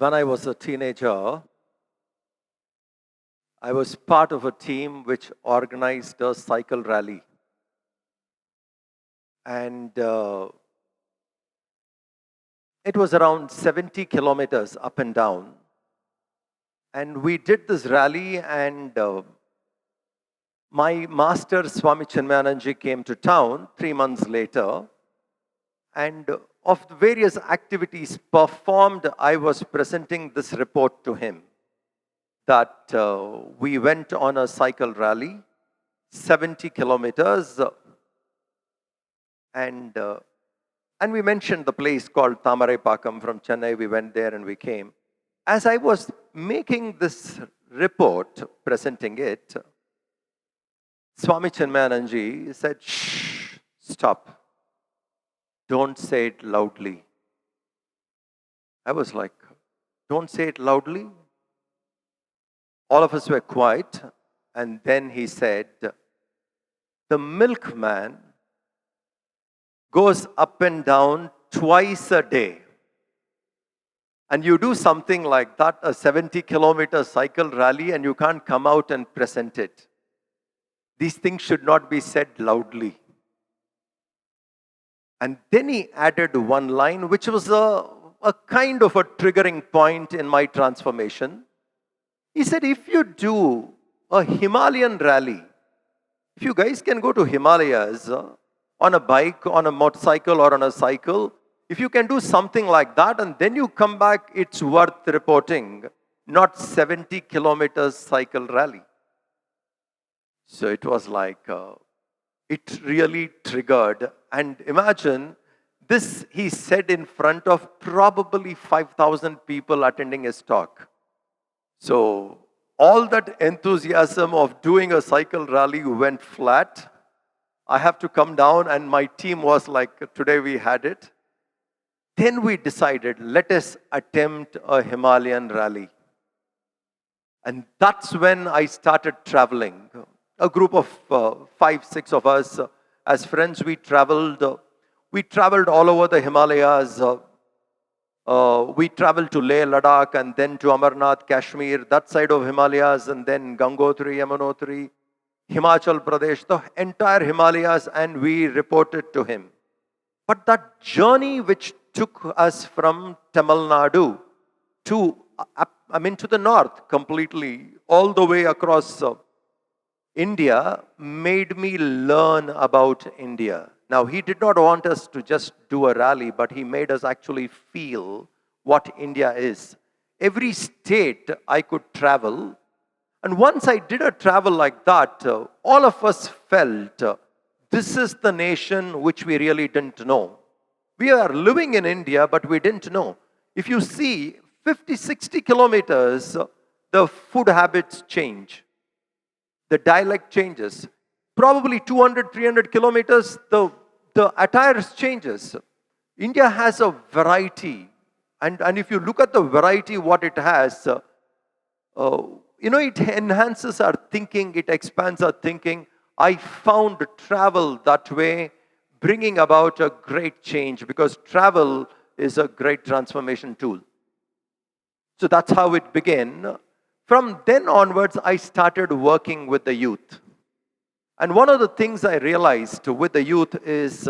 When I was a teenager, I was part of a team which organized a cycle rally. And it was around 70 kilometers up and down. And we did this rally, and my master, Swami Chinmayananji, came to town 3 months later. And of the various activities performed, I was presenting this report to him that we went on a cycle rally, 70 kilometers, and we mentioned the place called Thamaraipakkam from Chennai. We went there and we came. As I was making this report, presenting it, Swami Chinmayananji said, "Shh, stop. Don't say it loudly." I was like, "Don't say it loudly?" All of us were quiet, and then he said, "The milkman goes up and down twice a day. And you do something like that, a 70-kilometer cycle rally, and you can't come out and present it. These things should not be said loudly." And then he added one line, which was a kind of a triggering point in my transformation. He said, "If you do a Himalayan rally, if you guys can go to Himalayas on a bike, on a motorcycle, or on a cycle, if you can do something like that and then you come back, it's worth reporting, not 70 kilometers cycle rally." So it was like, it really triggered. And imagine this, he said in front of probably 5,000 people attending his talk. So all that enthusiasm of doing a cycle rally went flat. I have to come down, and my team was like, "Today we had it." Then we decided, let us attempt a Himalayan rally. And that's when I started traveling. A group of 5, 6 of us, as friends, we traveled all over the Himalayas. We traveled to Leh, Ladakh, and then to Amarnath, Kashmir, that side of Himalayas, and then Gangotri, Yamunotri, Himachal Pradesh, the entire Himalayas, and we reported to him. But that journey which took us from Tamil Nadu to the north completely, all the way across India, made me learn about India. Now, he did not want us to just do a rally, but he made us actually feel what India is. Every state I could travel, and once I did a travel like that, all of us felt this is the nation which we really didn't know. We are living in India, but we didn't know. If you see 50, 60 kilometers, the food habits change. The dialect changes. Probably 200, 300 kilometers, the attire changes. India has a variety. And if you look at the variety, what it has, it enhances our thinking, it expands our thinking. I found travel that way, bringing about a great change, because travel is a great transformation tool. So that's how it began. From then onwards, I started working with the youth. And one of the things I realized with the youth is,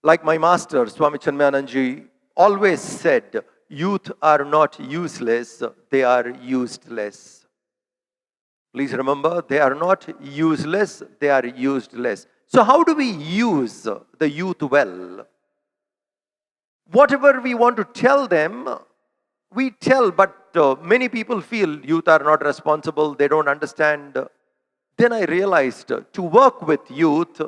like my master, Swami Chinmayananji, always said, youth are not useless, they are useless. Please remember, they are not useless, they are useless. So how do we use the youth well? Whatever we want to tell them, we tell, but many people feel youth are not responsible, they don't understand. Then I realized to work with youth,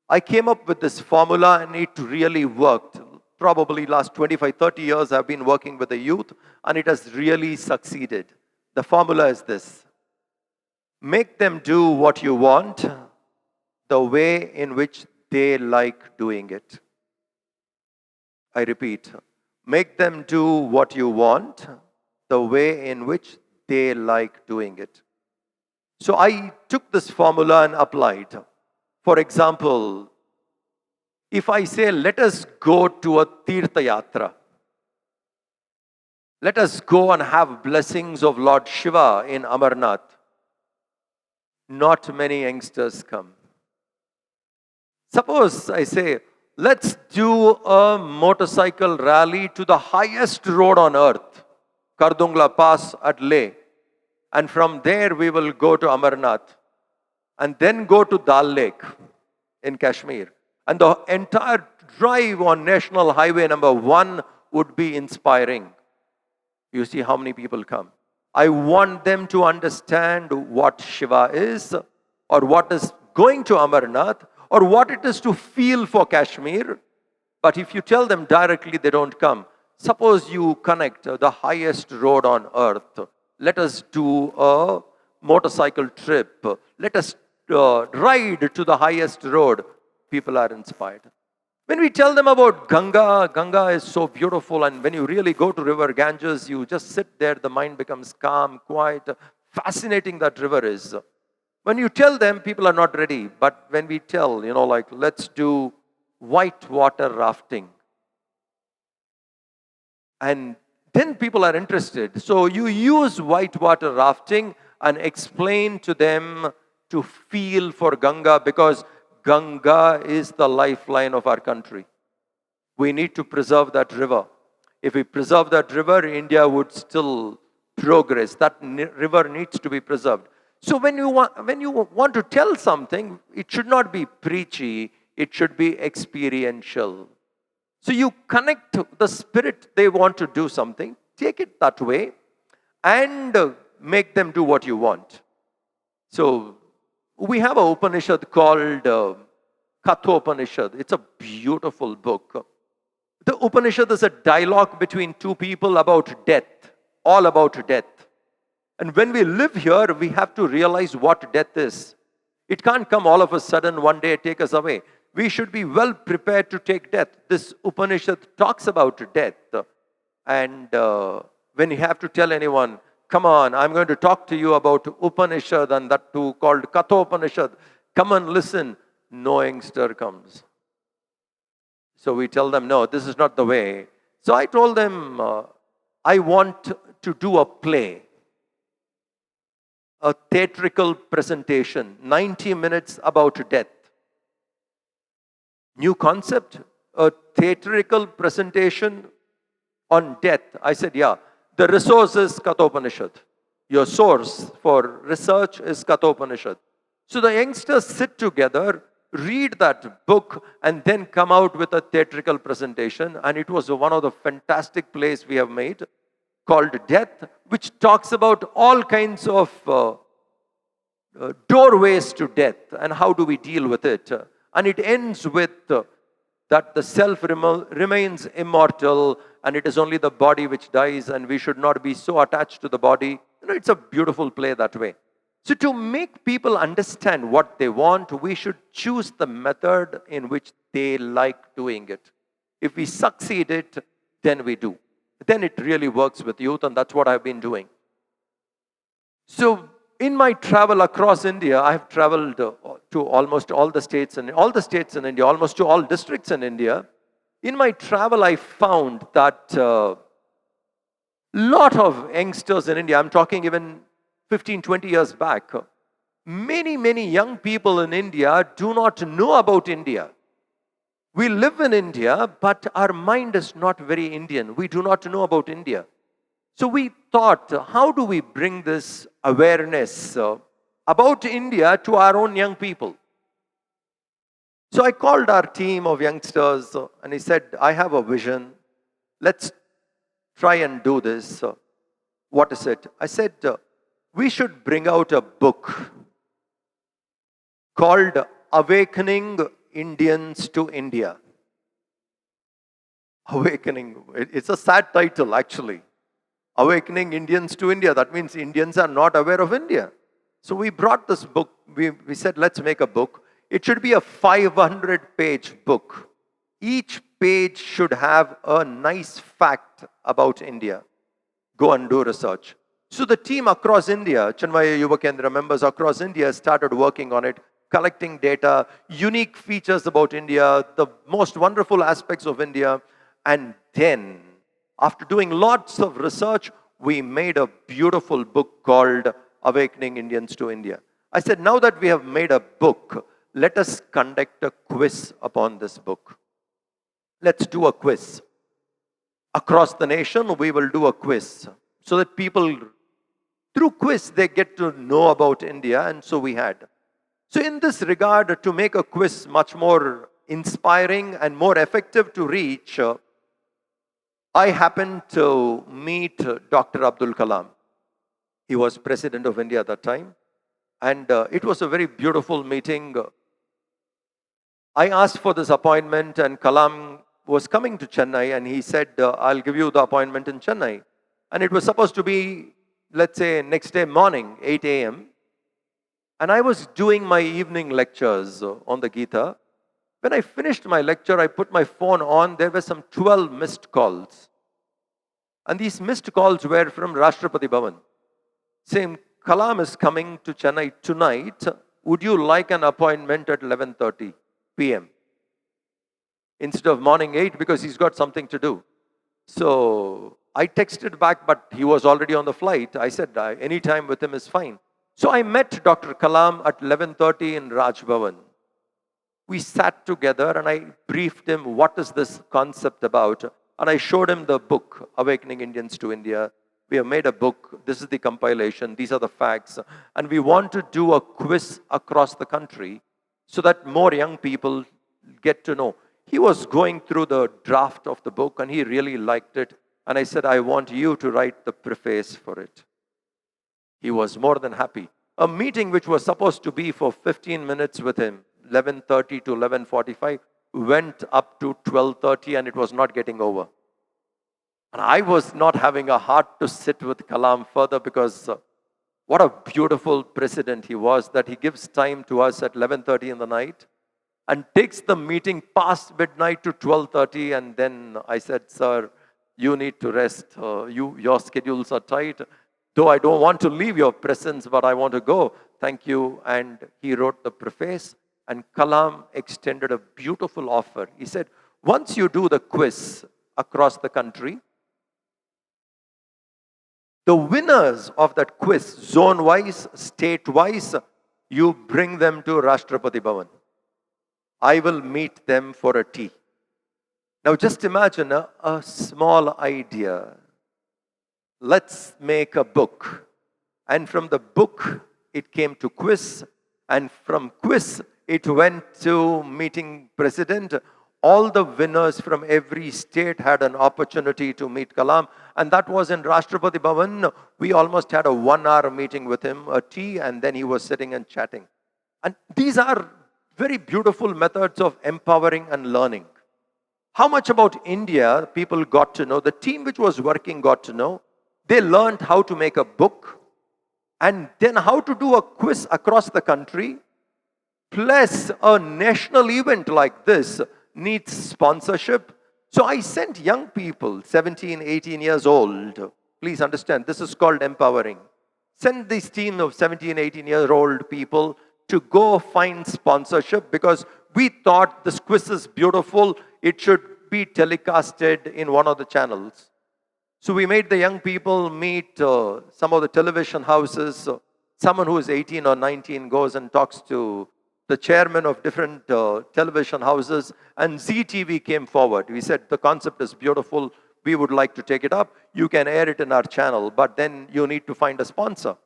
I came up with this formula, and it really worked. Probably last 25, 30 years I've been working with the youth, and it has really succeeded. The formula is this: make them do what you want, the way in which they like doing it. I repeat, make them do what you want, the way in which they like doing it. So I took this formula and applied. For example, if I say, let us go to a Tirtha Yatra, Let us go and have blessings of Lord Shiva in Amarnath. Not many youngsters come. Suppose I say, let's do a motorcycle rally to the highest road on earth, Kardungla Pass at Leh. And from there we will go to Amarnath. And then go to Dal Lake in Kashmir. And the entire drive on National Highway number 1 would be inspiring. You see how many people come. I want them to understand what Shiva is, or what is going to Amarnath, or what it is to feel for Kashmir. But if you tell them directly, they don't come. Suppose you connect the highest road on earth. Let us do a motorcycle trip. Let us ride to the highest road. People are inspired. When we tell them about Ganga, Ganga is so beautiful, and when you really go to river Ganges, you just sit there, the mind becomes calm, quiet, fascinating that river is. When you tell them, people are not ready. But when we tell, like, let's do white water rafting. And then people are interested. So you use white water rafting and explain to them to feel for Ganga, because Ganga is the lifeline of our country. We need to preserve that river. If we preserve that river, India would still progress. That river needs to be preserved. So when you want to tell something, it should not be preachy, it should be experiential. So you connect the spirit, they want to do something, take it that way, and make them do what you want. So we have an Upanishad called Kathopanishad. It's a beautiful book. The Upanishad is a dialogue between two people about death, all about death. And when we live here, we have to realize what death is. It can't come all of a sudden one day take us away. We should be well prepared to take death. This Upanishad talks about death. And when you have to tell anyone, come on, I'm going to talk to you about Upanishad, and that too called Kathopanishad. Come and listen. No youngster comes. So we tell them, no, this is not the way. So I told them, I want to do a play, a theatrical presentation, 90 minutes about death. New concept, a theatrical presentation on death. I said, yeah. The resource is Kathopanishad. Your source for research is Kathopanishad. So the youngsters sit together, read that book, and then come out with a theatrical presentation. And it was one of the fantastic plays we have made called Death, which talks about all kinds of doorways to death and how do we deal with it. And it ends with that the self remains immortal, and it is only the body which dies, and we should not be so attached to the body. It's a beautiful play that way. So to make people understand what they want, we should choose the method in which they like doing it. If we succeed it, then we do. Then it really works with youth, and that's what I've been doing. So in my travel across India, I have traveled to almost all the states in India, almost to all districts in India. In my travel, I found that lot of youngsters in India, I'm talking even 15, 20 years back, many young people in India do not know about India. We live in India, but our mind is not very Indian. We do not know about India. So we thought, how do we bring this awareness about India to our own young people? So I called our team of youngsters and he said, I have a vision. Let's try and do this. What is it? I said, we should bring out a book called Awakening Indians to India. Awakening. It's a sad title actually. Awakening Indians to India. That means Indians are not aware of India. So we brought this book. We said, let's make a book. It should be a 500-page book. Each page should have a nice fact about India. Go and do research. So the team across India, Chinmaya Yuva Kendra members across India started working on it, collecting data, unique features about India, the most wonderful aspects of India. And then After doing lots of research, we made a beautiful book called Awakening Indians to India. I said, now that we have made a book, let us conduct a quiz upon this book. Let's do a quiz. Across the nation, we will do a quiz so that people, through quiz, they get to know about India, and so we had. So in this regard, to make a quiz much more inspiring and more effective to reach, I happened to meet Dr. Abdul Kalam. He was President of India at that time, and it was a very beautiful meeting. I asked for this appointment, and Kalam was coming to Chennai, and he said, I'll give you the appointment in Chennai. And it was supposed to be, let's say, next day morning, 8 a.m. And I was doing my evening lectures on the Gita. When I finished my lecture, I put my phone on. There were some 12 missed calls. And these missed calls were from Rashtrapati Bhavan, saying, Kalam is coming to Chennai tonight. Would you like an appointment at 11:30 p.m.? Instead of morning 8, because he's got something to do. So I texted back, but he was already on the flight. I said, any time with him is fine. So I met Dr. Kalam at 11:30 in Raj Bhavan. We sat together and I briefed him, what is this concept about? And I showed him the book, Awakening Indians to India. We have made a book. This is the compilation. These are the facts. And we want to do a quiz across the country so that more young people get to know. He was going through the draft of the book and he really liked it. And I said, I want you to write the preface for it. He was more than happy. A meeting which was supposed to be for 15 minutes with him, 11:30 to 11:45, went up to 12:30 and it was not getting over. And I was not having a heart to sit with Kalam further because what a beautiful president he was, that he gives time to us at 11:30 in the night and takes the meeting past midnight to 12:30. And then I said, sir, you need to rest. Your schedules are tight. Though I don't want to leave your presence, but I want to go. Thank you. And he wrote the preface. And Kalam extended a beautiful offer. He said, once you do the quiz across the country, the winners of that quiz, zone-wise, state-wise, you bring them to Rashtrapati Bhavan. I will meet them for a tea. Now just imagine a small idea. Let's make a book. And from the book, it came to quiz. And from quiz, it went to meeting president. All the winners from every state had an opportunity to meet Kalam. And that was in Rashtrapati Bhavan. We almost had a 1-hour meeting with him, a tea, and then he was sitting and chatting. And these are very beautiful methods of empowering and learning. How much about India people got to know? The team which was working got to know. They learned how to make a book and then how to do a quiz across the country. Plus, a national event like this needs sponsorship. So I sent young people, 17, 18 years old. Please understand, this is called empowering. Send this team of 17, 18-year-old people to go find sponsorship because we thought this quiz is beautiful. It should be telecasted in one of the channels. So we made the young people meet some of the television houses. Someone who is 18 or 19 goes and talks to the chairman of different television houses, and ZTV came forward. We said, the concept is beautiful. We would like to take it up. You can air it in our channel, but then you need to find a sponsor.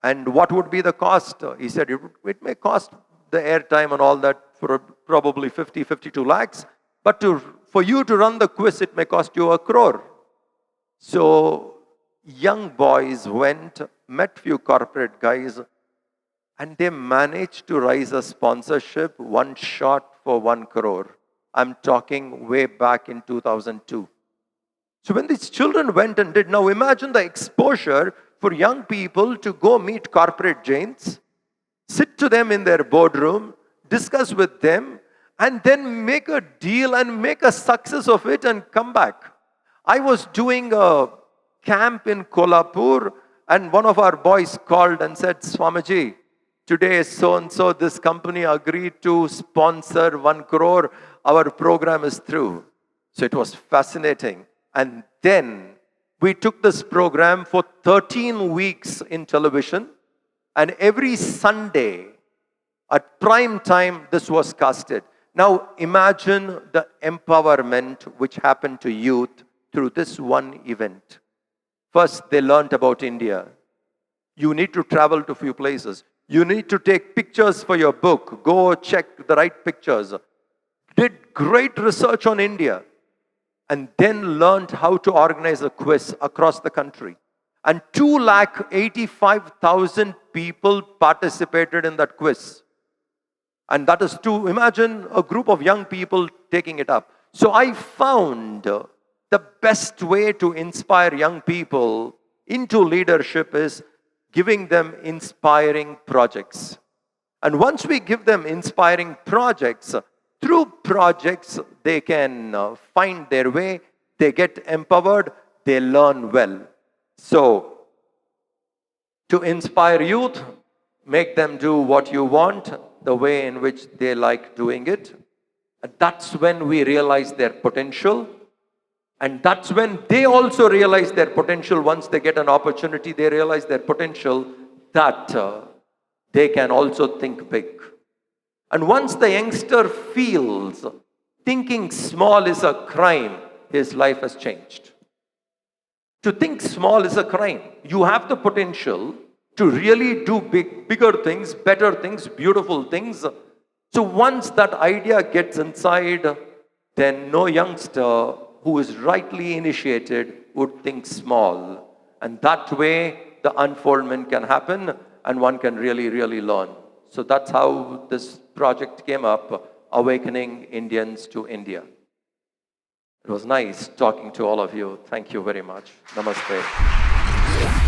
And what would be the cost? He said, it may cost the airtime and all that for probably 52 lakhs. But for you to run the quiz, it may cost you 1 crore. So young boys went, met few corporate guys, and they managed to raise a sponsorship, one shot for 1 crore. I'm talking way back in 2002. So when these children went and did, now imagine the exposure for young people to go meet corporate giants, sit to them in their boardroom, discuss with them, and then make a deal and make a success of it and come back. I was doing a camp in Kolhapur, and one of our boys called and said, Swamiji, today so-and-so, this company agreed to sponsor 1 crore. Our program is through. So it was fascinating. And then we took this program for 13 weeks in television, and every Sunday at prime time, this was casted. Now imagine the empowerment which happened to youth through this one event. First, they learned about India. You need to travel to a few places. You need to take pictures for your book. Go check the right pictures. Did great research on India. And then learned how to organize a quiz across the country. And 285,000 people participated in that quiz. And that is to imagine a group of young people taking it up. So I found the best way to inspire young people into leadership is giving them inspiring projects. And once we give them inspiring projects, through projects they can find their way, they get empowered, they learn well. So, to inspire youth, make them do what you want, the way in which they like doing it. And that's when we realize their potential. And that's when they also realize their potential. Once they get an opportunity, they realize their potential, that they can also think big. And once the youngster feels thinking small is a crime, his life has changed. To think small is a crime. You have the potential to really do bigger things, better things, beautiful things. So once that idea gets inside, then no youngster who is rightly initiated would think small. And that way, the unfoldment can happen and one can really, really learn. So that's how this project came up, Awakening Indians to India. It was nice talking to all of you. Thank you very much. Namaste.